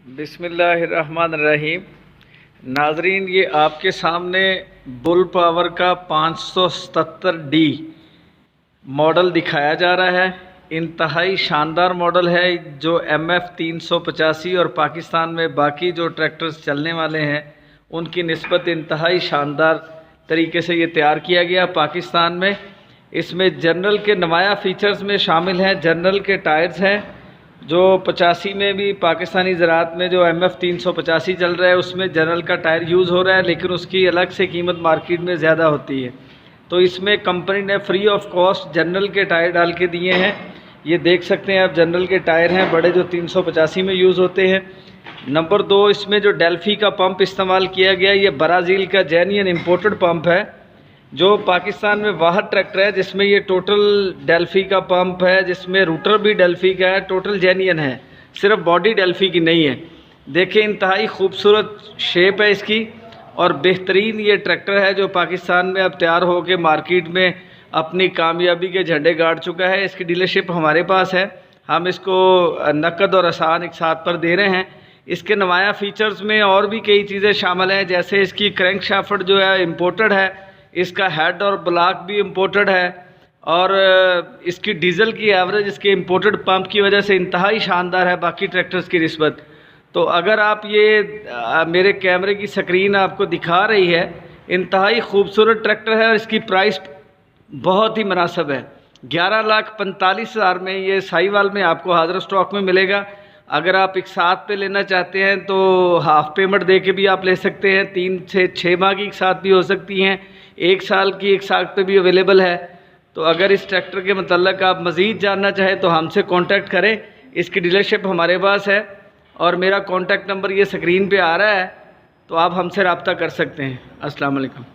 बिस्मिल्लाहिर्रहमानिर्रहीम। नाजरीन, ये आपके सामने बुल पावर का 577D मॉडल दिखाया जा रहा है। इंतहाई शानदार मॉडल है जो MF 385 और पाकिस्तान में बाकी जो ट्रैक्टर्स चलने वाले हैं उनकी निस्बत इंतहाई शानदार तरीके से ये तैयार किया गया पाकिस्तान में। इसमें जनरल के नुमाया फ़ीचर्स में शामिल हैं। जनरल के टायर्स हैं जो 85 में भी पाकिस्तानी ज़राअत में जो MF 385 चल रहा है उसमें जनरल का टायर यूज़ हो रहा है, लेकिन उसकी अलग से कीमत मार्केट में ज़्यादा होती है। तो इसमें कंपनी ने फ्री ऑफ कॉस्ट जनरल के टायर डाल के दिए हैं। ये देख सकते हैं आप, जनरल के टायर हैं बड़े जो 385 में यूज़ होते हैं। नंबर 2, इसमें जो डेल्फी का पंप इस्तेमाल किया गया ये ब्राज़ील का जेन्युइन इम्पोर्टेड पंप है। जो पाकिस्तान में वाहद ट्रैक्टर है जिसमें ये टोटल डेल्फी का पंप है, जिसमें रूटर भी डेल्फी का है, टोटल जेन्युइन है, सिर्फ बॉडी डेल्फी की नहीं है। देखिए इंतहाई खूबसूरत शेप है इसकी और बेहतरीन ये ट्रैक्टर है जो पाकिस्तान में अब तैयार हो के मार्केट में अपनी कामयाबी के झंडे गाड़ चुका है। इसकी डीलरशिप हमारे पास है, हम इसको नकद और आसान एक साथ पर दे रहे हैं। इसके नुमाया फ़ीचर्स में और भी कई चीज़ें शामिल हैं, जैसे इसकी क्रैंक शाफ्ट जो है इम्पोर्टेड है, इसका हेड और ब्लॉक भी इम्पोर्टेड है और इसकी डीज़ल की एवरेज इसके इम्पोर्टेड पंप की वजह से इंतहाई शानदार है बाकी ट्रैक्टर्स की निस्बत। तो अगर आप ये मेरे कैमरे की स्क्रीन आपको दिखा रही है, इंतहाई खूबसूरत ट्रैक्टर है और इसकी प्राइस बहुत ही मुनासिब है। 11,45,000 में ये साहिवाल में आपको हाज़िर स्टॉक में मिलेगा। अगर आप एक साथ पे लेना चाहते हैं तो हाफ़ पेमेंट दे के भी आप ले सकते हैं, 3 से 6 माह की एक साथ भी हो सकती हैं, 1 साल की एक साथ पे भी अवेलेबल है। तो अगर इस ट्रैक्टर के मतलब आप मज़ीद जानना चाहें तो हमसे कांटेक्ट करें। इसकी डीलरशिप हमारे पास है और मेरा कांटेक्ट नंबर ये स्क्रीन पे आ रहा है, तो आप हमसे रब्ता कर सकते हैं। अस्सलाम वालेकुम।